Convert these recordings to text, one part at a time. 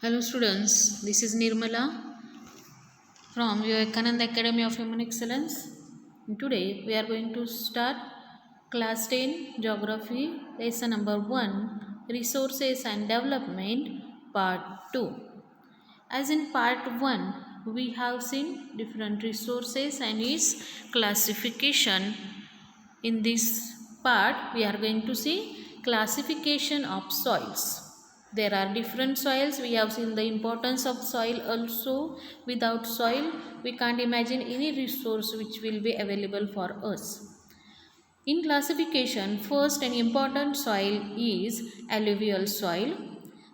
Hello students, this is Nirmala from Vivekananda Academy of Human Excellence. And today we are going to start class 10 Geography lesson number 1 Resources and Development part 2. As in part 1 we have seen different resources and its classification. In this part we are going to see classification of soils. There are different soils. We have seen the importance of soil also. Without soil, we can't imagine any resource which will be available for us. In classification, first and important soil is alluvial soil.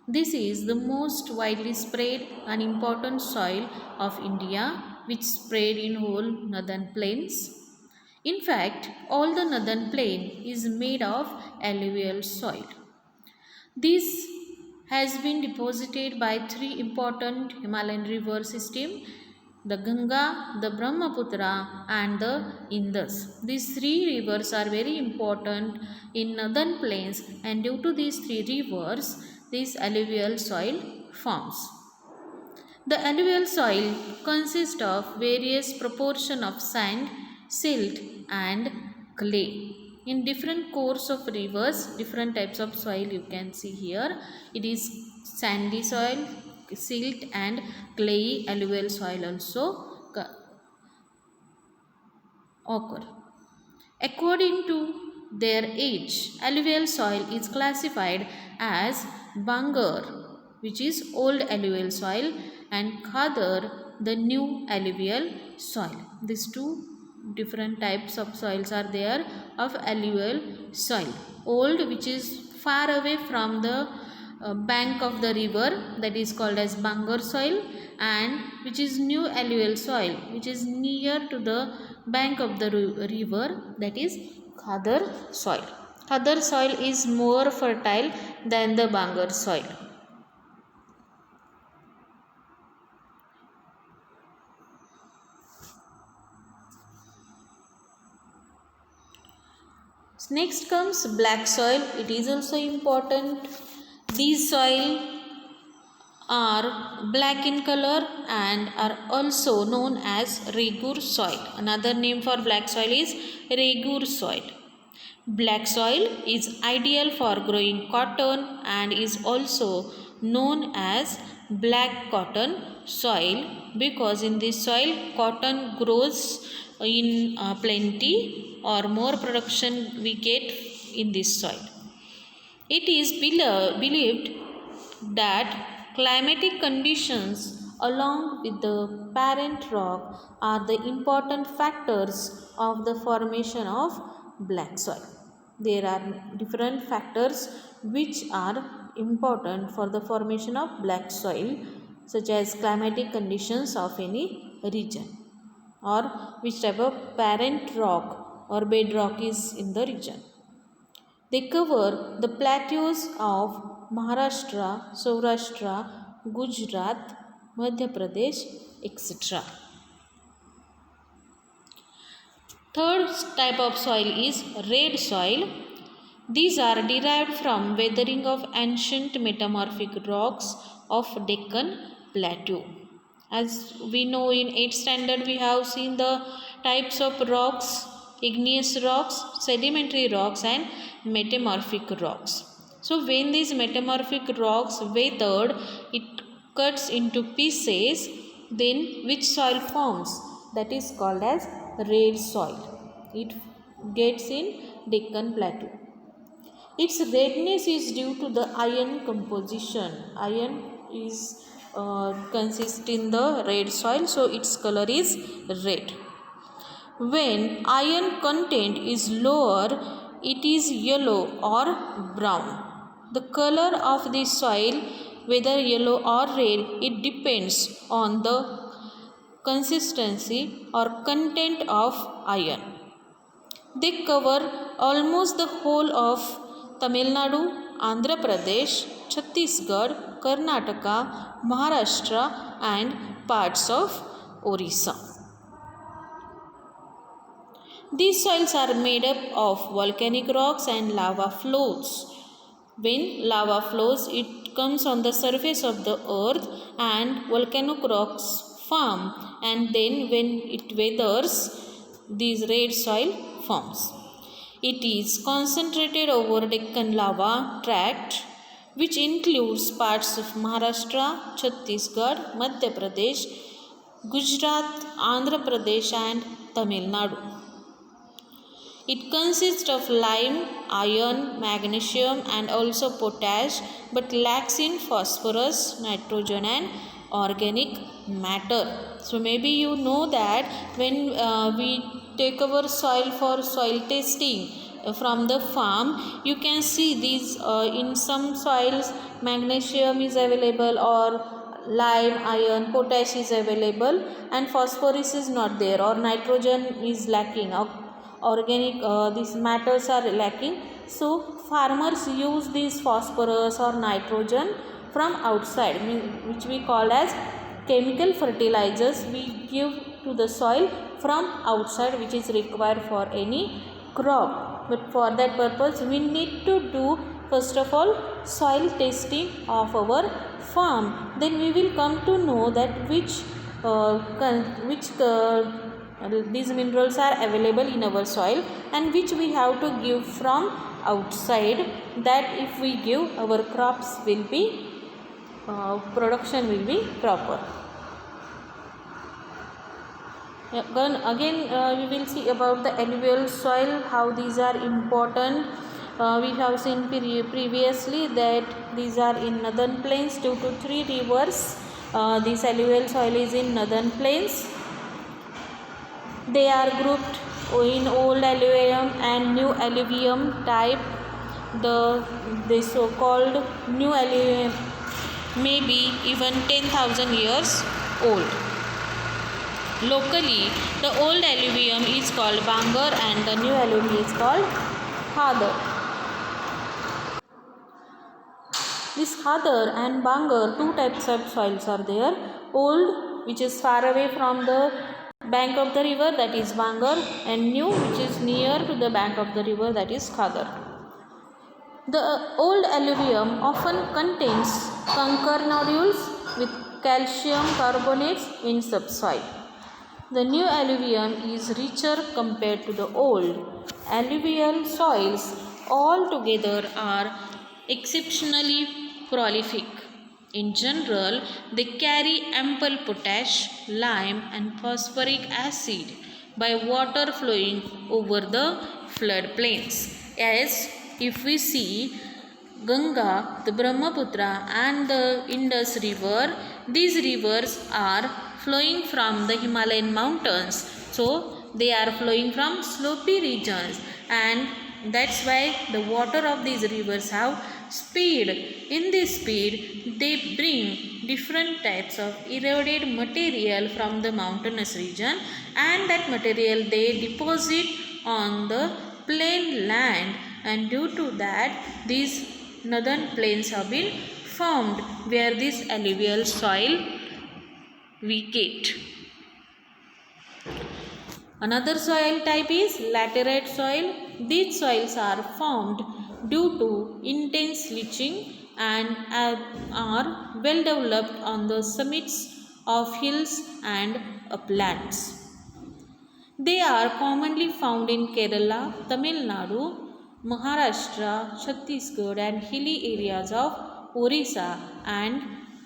This is the most widely spread and important soil of India, which spread in whole northern plains. In fact, all the northern plain is made of alluvial soil. This has been deposited by three important Himalayan river systems, the Ganga, the Brahmaputra and the Indus. These three rivers are very important in northern plains, and due to these three rivers, this alluvial soil forms. The alluvial soil consists of various proportion of sand, silt and clay. In different course of rivers, different types of soil you can see here. It is sandy soil, silt and clayey alluvial soil also occur. According to their age, alluvial soil is classified as Bangar, which is old alluvial soil, and Khadar, the new alluvial soil. These two different types of soils are there of alluvial soil. Old, which is far away from the bank of the river, that is called as Bangar soil, and which is new alluvial soil, which is near to the bank of the river, that is Khadar soil. Khadar soil is more fertile than the Bangar soil. Next comes black soil. It is also important. These soil are black in color and are also known as Regur soil. Another name for black soil is Regur soil. Black soil is ideal for growing cotton and is also known as black cotton soil because in this soil cotton grows in plenty, or more production we get in this soil. It is believed that climatic conditions along with the parent rock are the important factors of the formation of black soil. There are different factors which are important for the formation of black soil, such as climatic conditions of any region, or which type of parent rock or bedrock is in the region. They cover the plateaus of Maharashtra, Saurashtra, Gujarat, Madhya Pradesh, etc. Third type of soil is red soil. These are derived from weathering of ancient metamorphic rocks of Deccan Plateau. As we know, in 8th standard we have seen the types of rocks: igneous rocks, sedimentary rocks and metamorphic rocks. So when these metamorphic rocks weathered, it cuts into pieces, then which soil forms? That is called as red soil. It gets in Deccan Plateau. Its redness is due to the iron composition. Iron is consists in the red soil, so its color is red. When iron content is lower, it is yellow or brown. The color of the soil, whether yellow or red, it depends on the consistency or content of iron. They cover almost the whole of Tamil Nadu, Andhra Pradesh, Chhattisgarh, Karnataka, Maharashtra and parts of Orissa. These soils are made up of volcanic rocks and lava flows. When lava flows, it comes on the surface of the earth and volcanic rocks form, and then when it weathers, this red soil forms. It is concentrated over Deccan lava tract, which includes parts of Maharashtra, Chhattisgarh, Madhya Pradesh, Gujarat, Andhra Pradesh and Tamil Nadu. It consists of lime, iron, magnesium and also potash, but lacks in phosphorus, nitrogen and organic matter. So maybe you know that when we take our soil for soil testing from the farm, you can see these in some soils magnesium is available, or lime, iron, potash is available, and phosphorus is not there, or nitrogen is lacking, or organic these matters are lacking. So farmers use these phosphorus or nitrogen from outside, which we call as chemical fertilizers. We give to the soil from outside, which is required for any crop. But for that purpose we need to do first of all soil testing of our farm. Then we will come to know that which these minerals are available in our soil and which we have to give from outside, that if we give, our crops will be production will be proper. Again we will see about the alluvial soil, how these are important. We have seen previously that these are in northern plains due to 3 rivers. This alluvial soil is in northern plains. They are grouped in old alluvium and new alluvium type. The so-called new alluvium may be even 10,000 years old. Locally, the old alluvium is called Bangar and the new alluvium is called Khadar. This Khadar and Bangar, 2 types of soils are there. Old, which is far away from the bank of the river, that is Bangar, and new, which is near to the bank of the river, that is Khadar. The old alluvium often contains conker nodules with calcium carbonates in subsoil. The new alluvium is richer compared to the old. Alluvial soils altogether are exceptionally prolific. In general, they carry ample potash, lime and phosphoric acid by water flowing over the floodplains. As if we see Ganga, the Brahmaputra and the Indus river, these rivers are flowing from the Himalayan mountains. So they are flowing from slopey regions, and that's why the water of these rivers have speed. In this speed, they bring different types of eroded material from the mountainous region, and that material they deposit on the plain land, and due to that these northern plains have been formed, where this alluvial soil we get. Another soil type is laterite soil. These soils are formed due to intense leaching and are well developed on the summits of hills and uplands. They are commonly found in Kerala, Tamil Nadu, Maharashtra, Chhattisgarh and hilly areas of Orissa and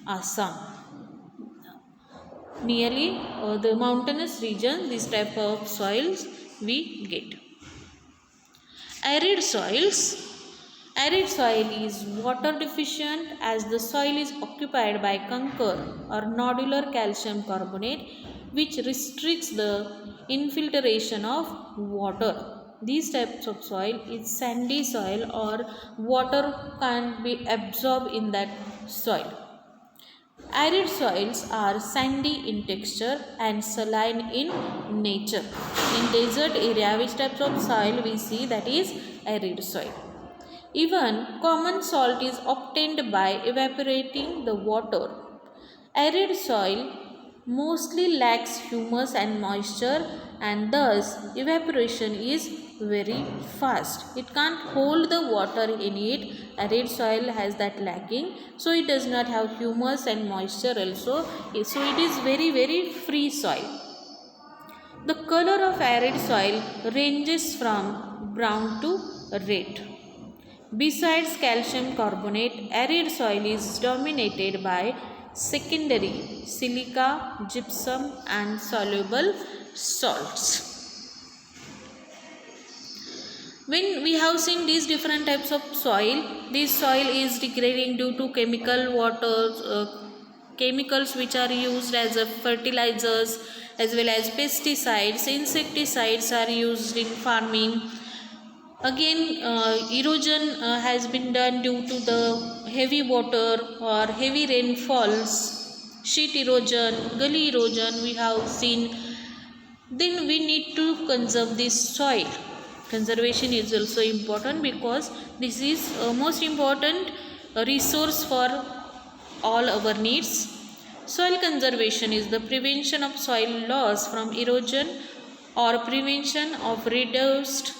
Assam. Nearly the mountainous region, this type of soils we get. Arid soils. Arid soil is water deficient as the soil is occupied by conker or nodular calcium carbonate, which restricts the infiltration of water. These types of soil is sandy soil, or water can't be absorbed in that soil. Arid soils are sandy in texture and saline in nature. In desert area, which types of soil we see, that is arid soil. Even common salt is obtained by evaporating the water. Arid soil mostly lacks humus and moisture, and thus evaporation is very fast. It can't hold the water in it. Arid soil has that lacking, so it does not have humus and moisture also. So it is very free soil. The color of arid soil ranges from brown to red. Besides calcium carbonate, arid soil is dominated by secondary silica, gypsum and soluble salts. When we have seen these different types of soil, this soil is degrading due to chemicals which are used as a fertilizers as well as pesticides. Insecticides are used in farming. Again, erosion has been done due to the heavy water or heavy rainfalls, sheet erosion, gully erosion we have seen. Then we need to conserve this soil. Conservation is also important because this is most important resource for all our needs. Soil conservation is the prevention of soil loss from erosion or prevention of reduced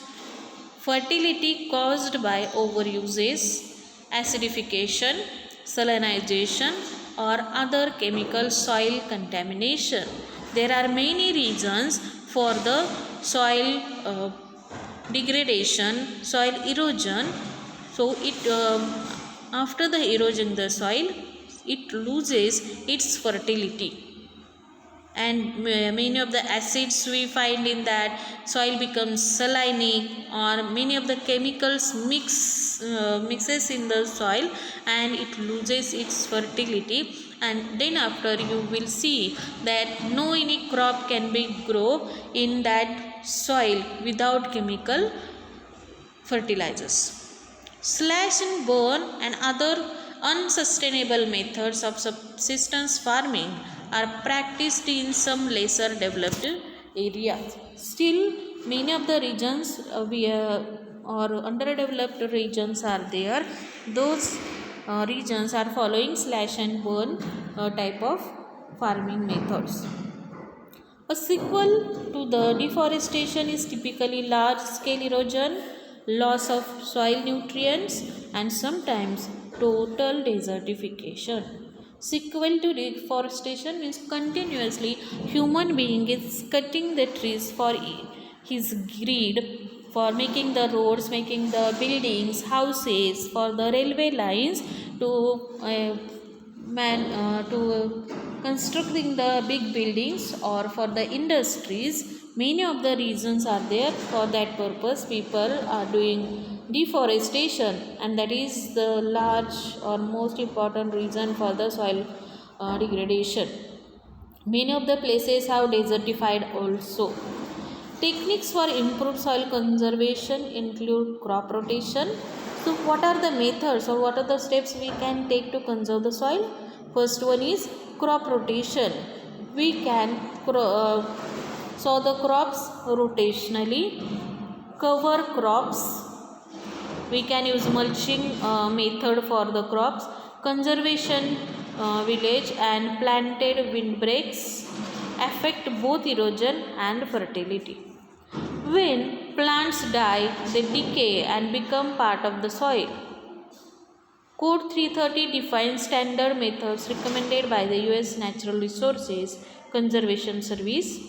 fertility caused by overuses, acidification, salinization or other chemical soil contamination. There are many reasons for the soil degradation, soil erosion. So after the erosion the soil, it loses its fertility, and many of the acids we find in that soil becomes salinic, or many of the chemicals mixes in the soil and it loses its fertility. And then after you will see that no any crop can be grow in that soil without chemical fertilizers. Slash and burn and other unsustainable methods of subsistence farming are practiced in some lesser developed areas. Still, many of the regions or underdeveloped regions are there. Those regions are following slash and burn type of farming methods. A sequel to the deforestation is typically large-scale erosion, loss of soil nutrients, and sometimes total desertification. Sequel to deforestation means continuously human being is cutting the trees for his greed, for making the roads, making the buildings, houses, for the railway lines, to constructing the big buildings, or for the industries. Many of the reasons are there. For that purpose people are doing deforestation, and that is the large or most important reason for the soil degradation. Many of the places have desertified also. Techniques for improved soil conservation include crop rotation. So what are the methods or what are the steps we can take to conserve the soil? First one is crop rotation. We can sow the crops rotationally, cover crops. We can use mulching method for the crops, conservation village and planted windbreaks affect both erosion and fertility. When plants die, they decay and become part of the soil. Code 330 defines standard methods recommended by the US Natural Resources Conservation Service.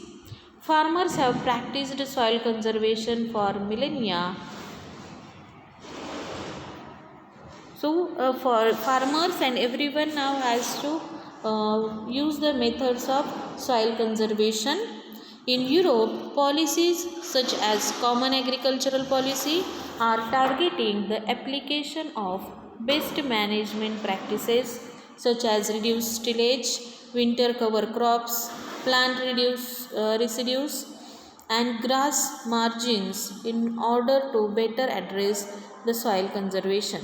Farmers have practiced soil conservation for millennia. So, for farmers and everyone now has to use the methods of soil conservation. In Europe, policies such as Common Agricultural Policy are targeting the application of best management practices such as reduced tillage, winter cover crops, plant residues, and grass margins in order to better address the soil conservation.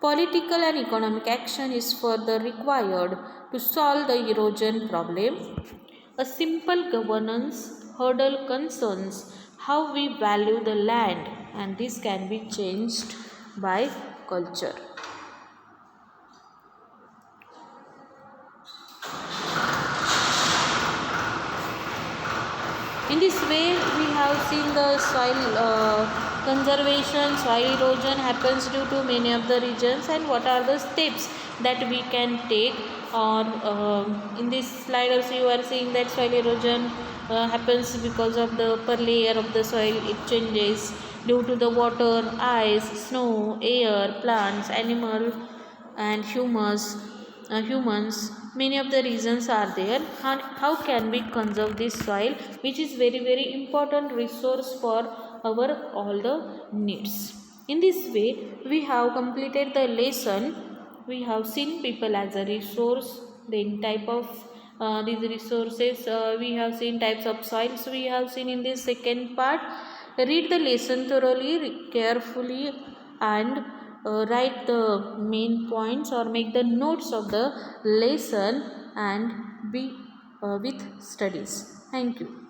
Political and economic action is further required to solve the erosion problem. A simple governance hurdle concerns how we value the land, and this can be changed by culture. In this way, we have seen the soil conservation, soil erosion happens due to many of the regions, and what are the steps that we can take. Or in this slide also you are seeing that soil erosion happens because of the upper layer of the soil. It changes due to the water, ice, snow, air, plants, animal, and humans. Many of the reasons are there. How can we conserve this soil, which is very important resource for our all the needs. In this way, we have completed the lesson. We have seen people as a resource, then type of these resources. We have seen types of soils. We have seen in this second part. Read the lesson thoroughly, carefully, and write the main points or make the notes of the lesson and be with studies. Thank you.